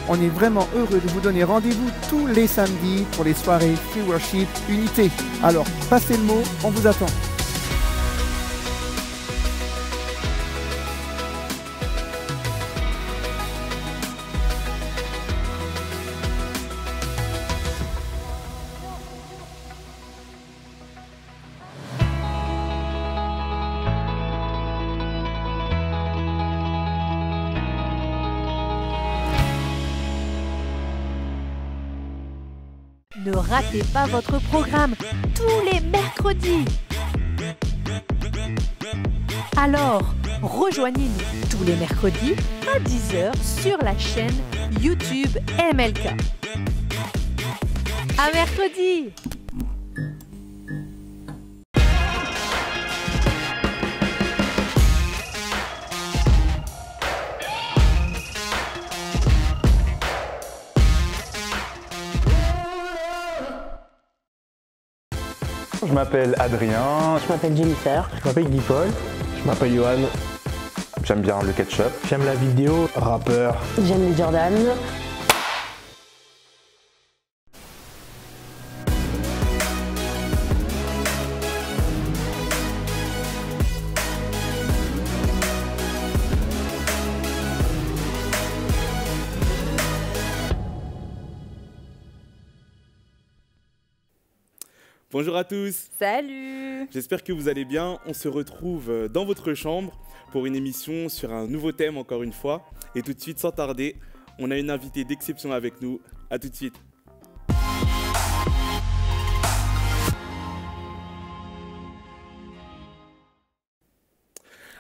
On est vraiment heureux de vous donner rendez-vous tous les samedis pour les soirées Free Worship Unité. Alors, passez le mot, on vous attend. Ne ratez pas votre programme tous les mercredis. Alors, rejoignez-nous tous les mercredis à 10 h sur la chaîne YouTube MLK. À mercredi! Je m'appelle Adrien. Je m'appelle Jennifer. Je m'appelle Guy Paul. Je m'appelle Johan. J'aime bien le ketchup. J'aime la vidéo. Rappeur. J'aime les Jordan. Bonjour à tous. Salut! J'espère que vous allez bien. On se retrouve dans votre chambre pour une émission sur un nouveau thème encore une fois. Et tout de suite, sans tarder, on a une invitée d'exception avec nous. À tout de suite.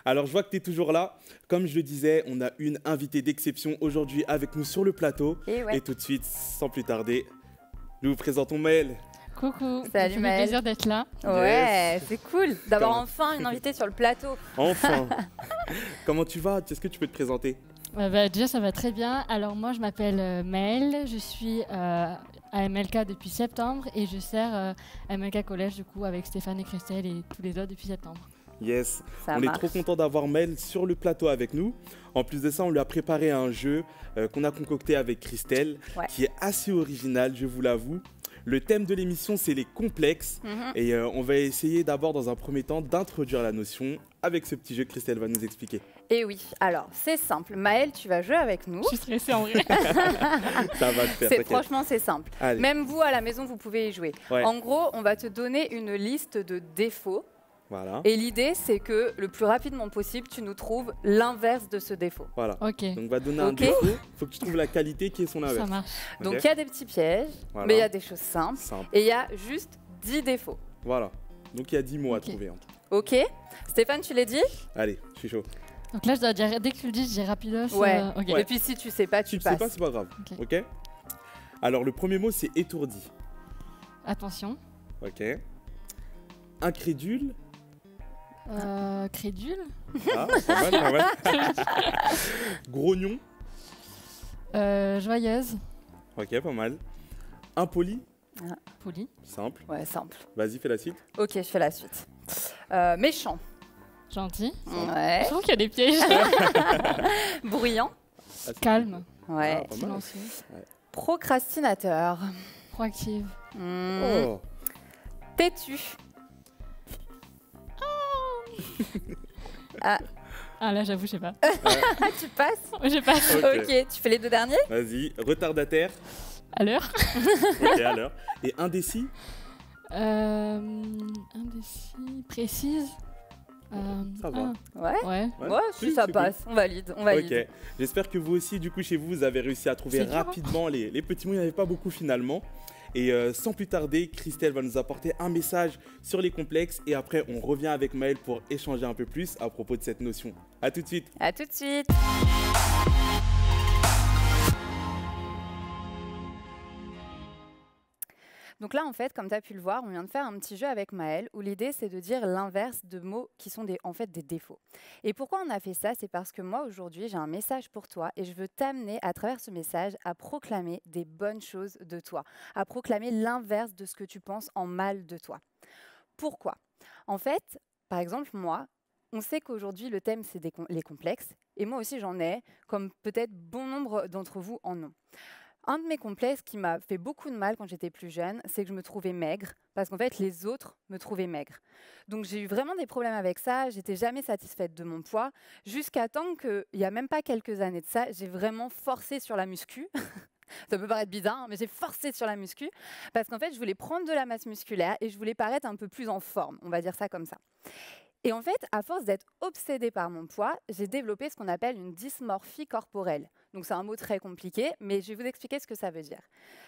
Alors, je vois que tu es toujours là. Comme je le disais, on a une invitée d'exception aujourd'hui avec nous sur le plateau. Et Et tout de suite, sans plus tarder, nous vous présentons Maëlle. Coucou, Salut, ça fait Maëlle. plaisir d'être là. Ouais, c'est cool d'avoir Comment enfin une invitée sur le plateau. Enfin. Comment tu vas? Est-ce que tu peux te présenter? Déjà, ça va très bien. Alors moi, je m'appelle Maëlle, je suis à MLK depuis septembre et je sers à MLK Collège du coup avec Stéphane et Christelle et tous les autres depuis septembre. Yes, Ça on marche. est trop content d'avoir Mel sur le plateau avec nous. En plus de ça, on lui a préparé un jeu qu'on a concocté avec Christelle, Ouais. qui est assez original, je vous l'avoue. Le thème de l'émission, c'est les complexes. Et on va essayer d'abord, dans un premier temps, d'introduire la notion avec ce petit jeu que Christelle va nous expliquer. Et oui, alors c'est simple. Maëlle, tu vas jouer avec nous. Je suis stressée en vrai. Ça va le faire, t'inquiète. Franchement, c'est simple. Allez. Même vous, à la maison, vous pouvez y jouer. Ouais. En gros, on va te donner une liste de défauts. Voilà. Et l'idée, c'est que le plus rapidement possible, tu nous trouves l'inverse de ce défaut. Voilà. Ok, Donc, on va donner un Ok. défaut. Il faut que tu trouves la qualité qui est son ça inverse. marche. Donc, Ok. il y a des petits pièges, Voilà. mais il y a des choses simples. Simple. Et il y a juste 10 défauts. Voilà. Donc, il y a 10 mots à Ok. trouver. Hein. Ok? Stéphane, tu l'as dit? Allez, je suis chaud. Donc là, je dois dire, dès que tu le dis, je dis rapidos. Ouais. Ok. Ouais. Et puis, si tu sais pas, Si tu tu sais passes. pas, c'est pas grave. Ok. Ok. Alors, le premier mot, c'est étourdi. Attention. Ok. Incrédule. Crédule. Ah, pas mal, pas mal. Grognon. Joyeuse. Ok, pas mal. Impoli. Poli. Simple. Ouais, simple. Vas-y, fais la suite. Ok, je fais la suite. Méchant. Gentil. Ouais. Je trouve qu'il y a des pièges. Bruyant. Ah, c'est- Ouais. Ah, Calme. pas mal. Silencieux. Procrastinateur. Proactive. Oh. Têtu. Ah là, j'avoue, je sais pas. Ah, tu passes? Je passe. Ok. Ok, tu fais les deux derniers? Vas-y. Retardataire. À l'heure. Ok, à l'heure. Et indécis. Indécis. Précise. Ça va. Ouais. Ouais. Ouais, si ça c'est passe, on valide, on valide. Ok. J'espère que vous aussi, du coup, chez vous, vous avez réussi à trouver C'est dur, hein. rapidement les petits mots. Il n'y en avait pas beaucoup finalement. Et sans plus tarder, Christelle va nous apporter un message sur les complexes. Et après, on revient avec Maëlle pour échanger un peu plus à propos de cette notion. A tout de suite. À tout de suite. Donc là, en fait, comme tu as pu le voir, on vient de faire un petit jeu avec Maëlle où l'idée, c'est de dire l'inverse de mots qui sont en fait des défauts. Et pourquoi on a fait ça? C'est parce que moi, aujourd'hui, j'ai un message pour toi et je veux t'amener à travers ce message à proclamer des bonnes choses de toi, à proclamer l'inverse de ce que tu penses en mal de toi. Pourquoi? En fait, par exemple, moi, on sait qu'aujourd'hui, le thème, c'est les complexes. Et moi aussi, j'en ai, comme peut-être bon nombre d'entre vous en ont. Un de mes complexes qui m'a fait beaucoup de mal quand j'étais plus jeune, c'est que je me trouvais maigre, parce qu'en fait, les autres me trouvaient maigre. Donc j'ai eu vraiment des problèmes avec ça, j'étais jamais satisfaite de mon poids, jusqu'à temps qu'il n'y a même pas quelques années de ça, j'ai vraiment forcé sur la muscu. Ça peut paraître bizarre, hein, mais j'ai forcé sur la muscu, parce qu'en fait, je voulais prendre de la masse musculaire et je voulais paraître un peu plus en forme, on va dire ça comme ça. Et en fait, à force d'être obsédée par mon poids, j'ai développé ce qu'on appelle une dysmorphie corporelle. Donc c'est un mot très compliqué, mais je vais vous expliquer ce que ça veut dire.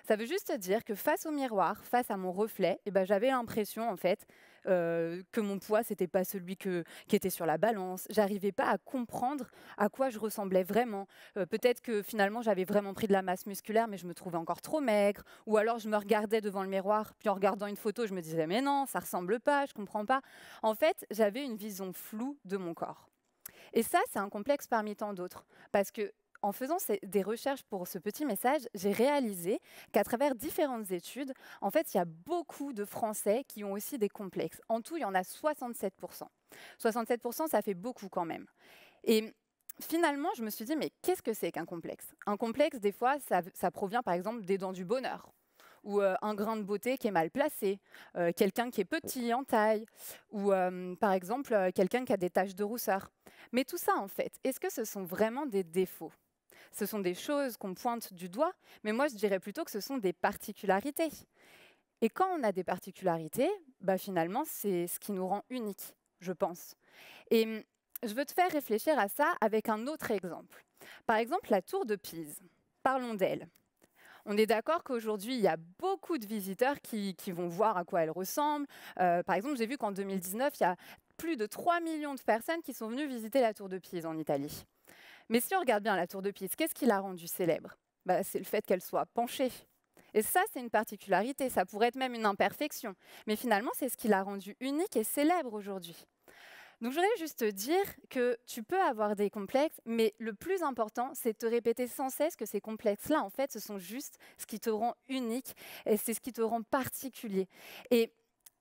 Ça veut juste dire que face au miroir, face à mon reflet, j'avais l'impression en fait que mon poids, c'était pas celui qui était sur la balance. J'arrivais pas à comprendre à quoi je ressemblais vraiment. Peut-être que finalement, j'avais vraiment pris de la masse musculaire, mais je me trouvais encore trop maigre. Ou alors, je me regardais devant le miroir, puis en regardant une photo, je me disais « mais non, ça ressemble pas, je comprends pas ». En fait, j'avais une vision floue de mon corps. Et ça, c'est un complexe parmi tant d'autres. Parce que en faisant des recherches pour ce petit message, j'ai réalisé qu'à travers différentes études, en fait, il y a beaucoup de Français qui ont aussi des complexes. En tout, il y en a 67%. 67%, ça fait beaucoup quand même. Et finalement, je me suis dit, mais qu'est-ce que c'est qu'un complexe? Un complexe, des fois, ça provient par exemple des dents du bonheur, ou un grain de beauté qui est mal placé, quelqu'un qui est petit en taille, ou par exemple, quelqu'un qui a des taches de rousseur. Mais tout ça, en fait, est-ce que ce sont vraiment des défauts? Ce sont des choses qu'on pointe du doigt, mais moi, je dirais plutôt que ce sont des particularités. Et quand on a des particularités, finalement, c'est ce qui nous rend uniques, je pense. Et je veux te faire réfléchir à ça avec un autre exemple. Par exemple, la tour de Pise. Parlons d'elle. On est d'accord qu'aujourd'hui, il y a beaucoup de visiteurs qui vont voir à quoi elle ressemble. Par exemple, j'ai vu qu'en 2019, il y a plus de 3 millions de personnes qui sont venues visiter la tour de Pise en Italie. Mais si on regarde bien la tour de Pise, qu'est-ce qui l'a rendue célèbre? C'est le fait qu'elle soit penchée. Et ça, c'est une particularité, ça pourrait être même une imperfection. Mais finalement, c'est ce qui l'a rendue unique et célèbre aujourd'hui. Donc, je voudrais juste te dire que tu peux avoir des complexes, mais le plus important, c'est de te répéter sans cesse que ces complexes-là, en fait, ce sont juste ce qui te rend unique et c'est ce qui te rend particulier. Et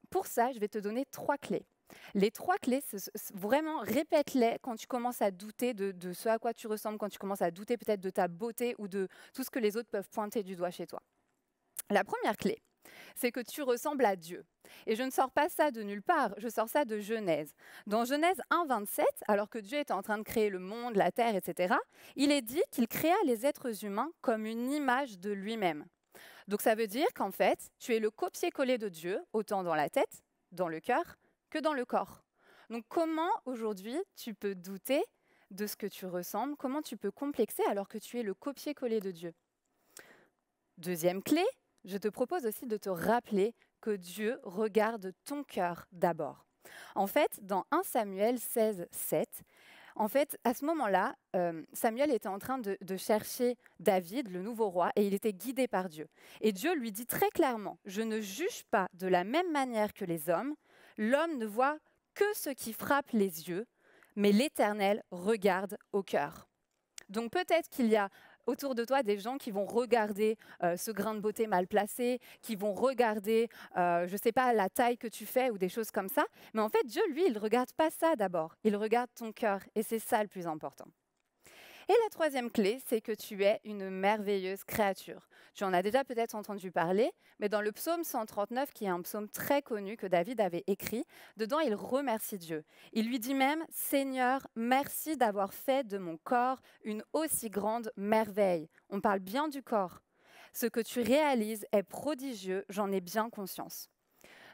pour ça, je vais te donner 3 clés. Les 3 clés, vraiment, répète-les quand tu commences à douter de ce à quoi tu ressembles, quand tu commences à douter peut-être de ta beauté ou de tout ce que les autres peuvent pointer du doigt chez toi. La première clé, c'est que tu ressembles à Dieu. Et je ne sors pas ça de nulle part, je sors ça de Genèse. Dans Genèse 1,27, alors que Dieu était en train de créer le monde, la terre, etc., il est dit qu'il créa les êtres humains comme une image de lui-même. Donc ça veut dire qu'en fait, tu es le copier-coller de Dieu, autant dans la tête, dans le cœur, que dans le corps. Donc comment aujourd'hui tu peux douter de ce que tu ressembles? Comment tu peux complexer alors que tu es le copier-coller de Dieu? Deuxième clé, je te propose aussi de te rappeler que Dieu regarde ton cœur d'abord. En fait, dans 1 Samuel 16, 7, en fait, à ce moment-là, Samuel était en train de chercher David, le nouveau roi, et il était guidé par Dieu. Et Dieu lui dit très clairement, « Je ne juge pas de la même manière que les hommes. L'homme ne voit que ce qui frappe les yeux, mais l'Éternel regarde au cœur. » Donc peut-être qu'il y a autour de toi des gens qui vont regarder ce grain de beauté mal placé, qui vont regarder, je ne sais pas, la taille que tu fais ou des choses comme ça. Mais en fait, Dieu, lui, il ne regarde pas ça d'abord. Il regarde ton cœur et c'est ça le plus important. Et la troisième clé, c'est que tu es une merveilleuse créature. Tu en as déjà peut-être entendu parler, mais dans le psaume 139, qui est un psaume très connu que David avait écrit, dedans, il remercie Dieu. Il lui dit même « Seigneur, merci d'avoir fait de mon corps une aussi grande merveille. » On parle bien du corps. Ce que tu réalises est prodigieux, j'en ai bien conscience.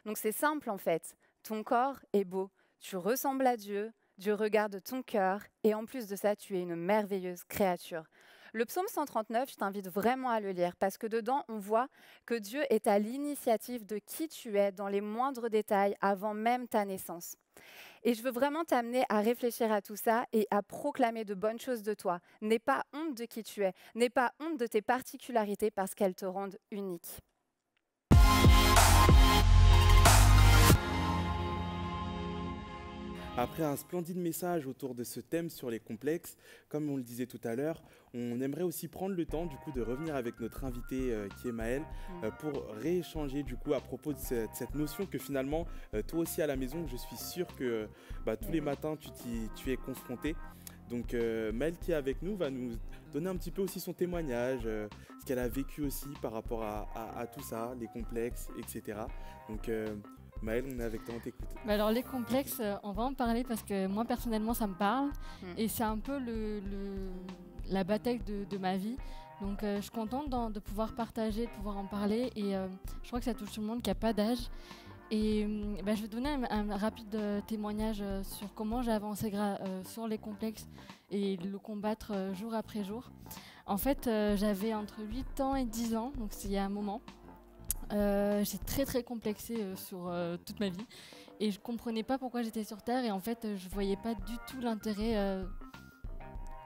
Donc c'est simple en fait. Ton corps est beau. Tu ressembles à Dieu. Dieu regarde ton cœur et en plus de ça, tu es une merveilleuse créature. Le psaume 139, je t'invite vraiment à le lire parce que dedans, on voit que Dieu est à l'initiative de qui tu es dans les moindres détails avant même ta naissance. Et je veux vraiment t'amener à réfléchir à tout ça et à proclamer de bonnes choses de toi. N'aie pas honte de qui tu es, n'aie pas honte de tes particularités parce qu'elles te rendent unique. Après un splendide message autour de ce thème sur les complexes, comme on le disait tout à l'heure, on aimerait aussi prendre le temps du coup de revenir avec notre invité qui est Maëlle pour rééchanger du coup à propos de cette notion que finalement toi aussi à la maison, je suis sûr que tous les matins tu es confronté. Donc Maëlle qui est avec nous va nous donner un petit peu aussi son témoignage, ce qu'elle a vécu aussi par rapport à tout ça, les complexes, etc. Donc Maëlle, on est avec toi, on t'écoute. Alors les complexes, on va en parler parce que moi personnellement ça me parle et c'est un peu la bataille de ma vie. Donc je suis contente de pouvoir partager, de pouvoir en parler et je crois que ça touche tout le monde qui n'a pas d'âge. Et je vais donner un rapide témoignage sur comment j'ai avancé sur les complexes et le combattre jour après jour. En fait, j'avais entre 8 ans et 10 ans, donc c'est il y a un moment. J'ai très complexée sur toute ma vie et je comprenais pas pourquoi j'étais sur Terre et en fait je voyais pas du tout l'intérêt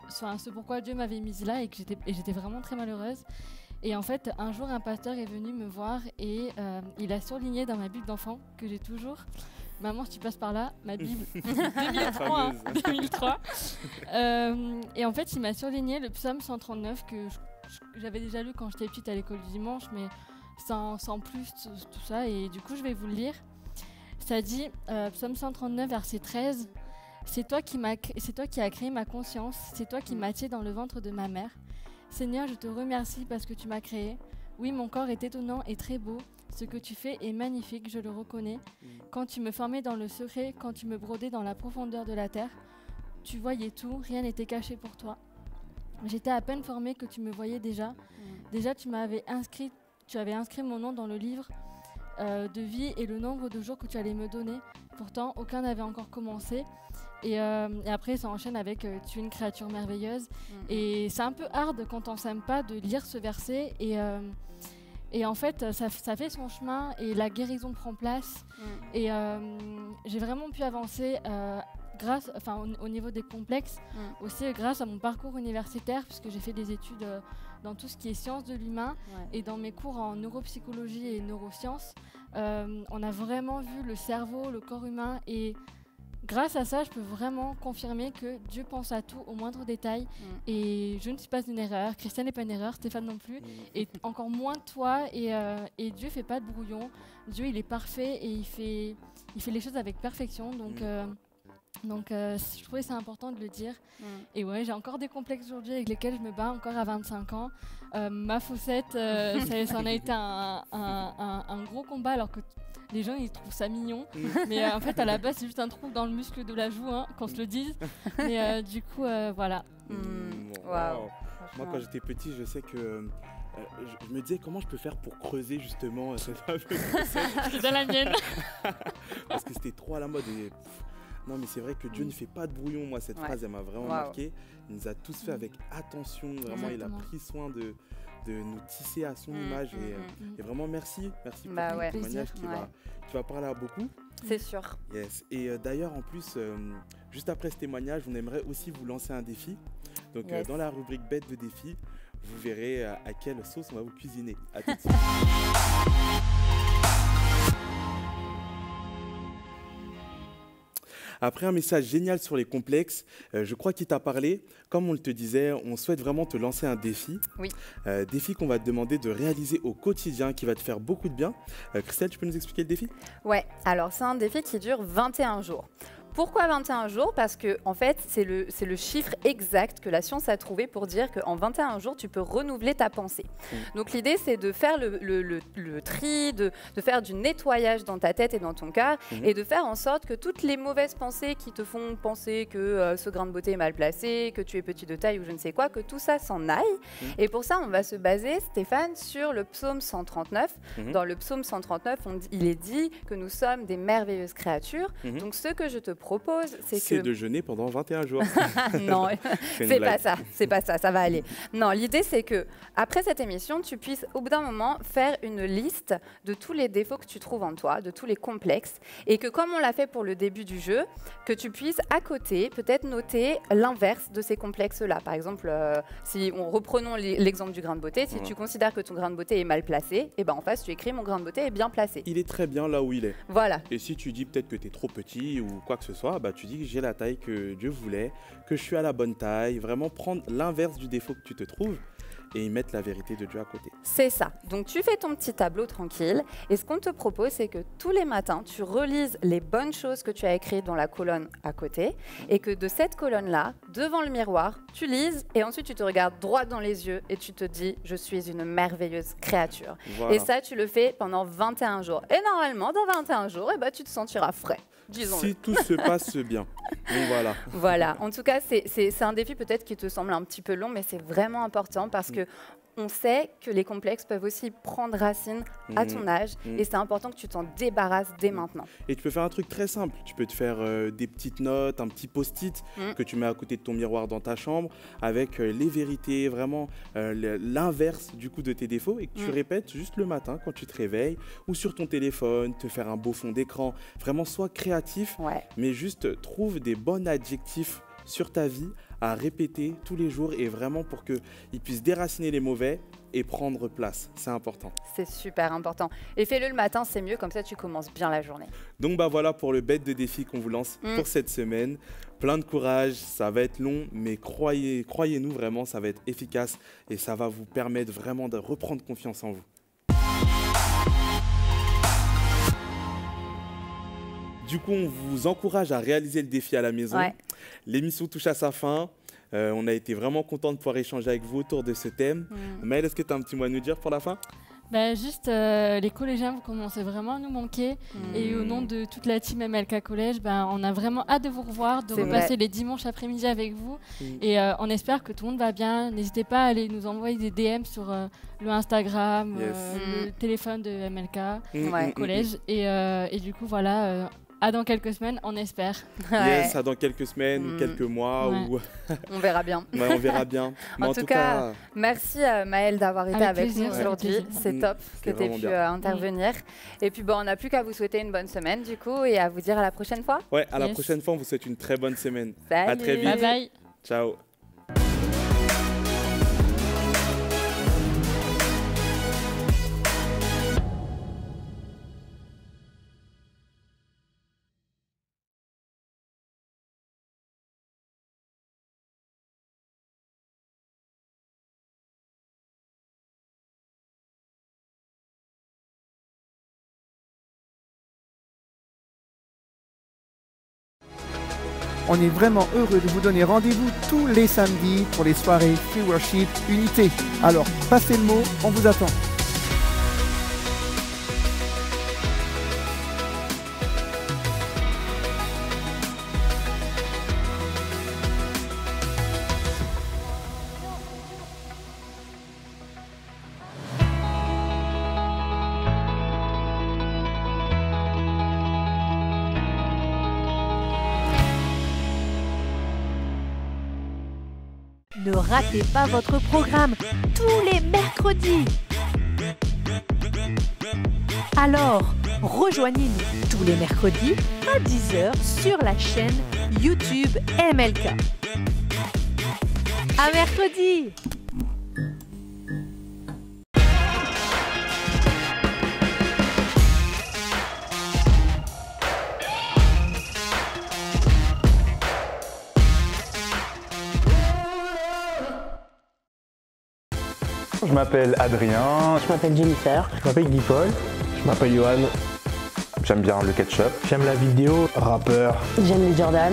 ce pourquoi Dieu m'avait mise là et j'étais vraiment très malheureuse. Et en fait, un jour, un pasteur est venu me voir et il a surligné dans ma Bible d'enfant que j'ai toujours. Maman, si tu passes par là, ma Bible 2003. 2003. Et en fait, il m'a surligné le psaume 139 que j'avais déjà lu quand j'étais petite à l'école du dimanche, mais sans plus, tout ça. Et du coup, je vais vous le lire. Ça dit, psaume 139, verset 13. C'est toi qui as créé ma conscience, c'est toi qui m'as tiré dans le ventre de ma mère. Seigneur, je te remercie parce que tu m'as créé. Oui, mon corps est étonnant et très beau. Ce que tu fais est magnifique, je le reconnais. Quand tu me formais dans le secret, quand tu me brodais dans la profondeur de la terre, tu voyais tout, rien n'était caché pour toi. J'étais à peine formée que tu me voyais déjà. Déjà, tu avais inscrit mon nom dans le livre de vie et le nombre de jours que tu allais me donner. Pourtant, aucun n'avait encore commencé. Et après, ça enchaîne avec tu es une créature merveilleuse. Et c'est un peu hard quand on s'aime pas de lire ce verset. Et en fait, ça fait son chemin et la guérison prend place. Et j'ai vraiment pu avancer au niveau des complexes, aussi grâce à mon parcours universitaire, puisque j'ai fait des études dans tout ce qui est sciences de l'humain. Et dans mes cours en neuropsychologie et neurosciences, on a vraiment vu le cerveau, le corps humain. Et grâce à ça, je peux vraiment confirmer que Dieu pense à tout, au moindre détail. Et je ne suis pas une erreur, Christiane n'est pas une erreur, Stéphane non plus, et encore moins toi. Et Dieu ne fait pas de brouillon. Dieu, il est parfait et il fait les choses avec perfection. Donc je trouvais ça important de le dire. Et ouais, j'ai encore des complexes aujourd'hui avec lesquels je me bats encore à 25 ans. Ma faussette, ça en a été un gros combat alors que les gens ils trouvent ça mignon. Mais en fait à la base c'est juste un trou dans le muscle de la joue, qu'on se le dise. Mais du coup voilà. Wow. Moi quand j'étais petit je sais que je me disais comment je peux faire pour creuser justement cette fameuse faussette. C'est dans la mienne. Parce que c'était trop à la mode et... Non mais c'est vrai que Dieu ne fait pas de brouillon. Moi cette phrase elle m'a vraiment marqué. Il nous a tous fait avec attention. Vraiment il a pris soin de nous tisser à son image. Et vraiment merci pour ton témoignage qui va parler à beaucoup. C'est sûr. Yes. Et d'ailleurs en plus, juste après ce témoignage, on aimerait aussi vous lancer un défi. Donc dans la rubrique bête de défi, vous verrez à quelle sauce on va vous cuisiner. À tout de suite. Après un message génial sur les complexes, je crois qu'il t'a parlé. Comme on le te disait, on souhaite vraiment te lancer un défi. Oui. Défi qu'on va te demander de réaliser au quotidien, qui va te faire beaucoup de bien. Christelle, tu peux nous expliquer le défi ? Ouais, alors c'est un défi qui dure 21 jours. Pourquoi 21 jours ? Parce que en fait, c'est le chiffre exact que la science a trouvé pour dire qu'en 21 jours, tu peux renouveler ta pensée. Donc l'idée, c'est de faire le tri, de faire du nettoyage dans ta tête et dans ton cœur, et de faire en sorte que toutes les mauvaises pensées qui te font penser que ce grain de beauté est mal placé, que tu es petit de taille ou je ne sais quoi, que tout ça s'en aille. Et pour ça, on va se baser, Stéphane, sur le psaume 139. Dans le psaume 139, il est dit que nous sommes des merveilleuses créatures. Donc ce que je te propose, c'est de jeûner pendant 21 jours. Non, c'est pas ça va aller. Non, l'idée c'est que après cette émission, tu puisses au bout d'un moment faire une liste de tous les défauts que tu trouves en toi, de tous les complexes, et que comme on l'a fait pour le début du jeu, que tu puisses à côté peut-être noter l'inverse de ces complexes-là. Par exemple, si reprenons l'exemple du grain de beauté, si tu considères que ton grain de beauté est mal placé, et ben en face tu écris mon grain de beauté est bien placé. Il est très bien là où il est. Voilà. Et si tu dis peut-être que tu es trop petit ou quoi que ce soit, soit, bah, tu dis que j'ai la taille que Dieu voulait, que je suis à la bonne taille, vraiment prendre l'inverse du défaut que tu te trouves et y mettre la vérité de Dieu à côté. C'est ça. Donc tu fais ton petit tableau tranquille et ce qu'on te propose, c'est que tous les matins, tu relises les bonnes choses que tu as écrites dans la colonne à côté et que de cette colonne-là, devant le miroir, tu lises et ensuite tu te regardes droit dans les yeux et tu te dis « Je suis une merveilleuse créature ». Voilà. Et ça, tu le fais pendant 21 jours. Et normalement, dans 21 jours, eh ben, tu te sentiras frais. Si tout se passe bien. Donc voilà. Voilà. En tout cas, c'est un défi peut-être qui te semble un petit peu long, mais c'est vraiment important parce que on sait que les complexes peuvent aussi prendre racine à ton âge et c'est important que tu t'en débarrasses dès maintenant. Et tu peux faire un truc très simple. Tu peux te faire des petites notes, un petit post-it que tu mets à côté de ton miroir dans ta chambre avec les vérités, vraiment l'inverse du coup de tes défauts et que tu répètes juste le matin quand tu te réveilles ou sur ton téléphone, te faire un beau fond d'écran. Vraiment, sois créatif, mais juste trouve des bons adjectifs sur ta vie à répéter tous les jours et vraiment pour qu'ils puissent déraciner les mauvais et prendre place. C'est important. C'est super important. Et fais-le le matin, c'est mieux, comme ça tu commences bien la journée. Donc bah voilà pour le bête de défi qu'on vous lance pour cette semaine. Plein de courage, ça va être long, mais croyez-nous vraiment, ça va être efficace et ça va vous permettre vraiment de reprendre confiance en vous. Du coup, on vous encourage à réaliser le défi à la maison. L'émission touche à sa fin. On a été vraiment content de pouvoir échanger avec vous autour de ce thème. Maëlle, est-ce que tu as un petit mot à nous dire pour la fin ? Juste, les collégiens, vous commencez vraiment à nous manquer. Et au nom de toute la team MLK Collège, on a vraiment hâte de vous revoir, de repasser les dimanches après-midi avec vous. Et on espère que tout le monde va bien. N'hésitez pas à aller nous envoyer des DM sur le Instagram, le téléphone de MLK Collège. Et du coup, voilà... à dans quelques semaines, on espère. Yes, à dans quelques semaines ou quelques mois. Ou... on verra bien. On verra bien. En tout cas, merci Maëlle d'avoir été avec nous aujourd'hui. C'est top que tu aies pu intervenir. Et puis on n'a plus qu'à vous souhaiter une bonne semaine du coup et à vous dire à la prochaine fois. Ouais, à la prochaine fois, on vous souhaite une très bonne semaine. Salut. À très vite. Bye bye. Ciao. On est vraiment heureux de vous donner rendez-vous tous les samedis pour les soirées Free Worship Unité. Alors, passez le mot, on vous attend. Ne ratez pas votre programme tous les mercredis. Alors, rejoignez-nous tous les mercredis à 10h sur la chaîne YouTube MLK. À mercredi! Je m'appelle Adrien. Je m'appelle Jennifer. Je m'appelle Guy Paul. Je m'appelle Johan. J'aime bien le ketchup. J'aime la vidéo. Rappeur. J'aime les Jordan.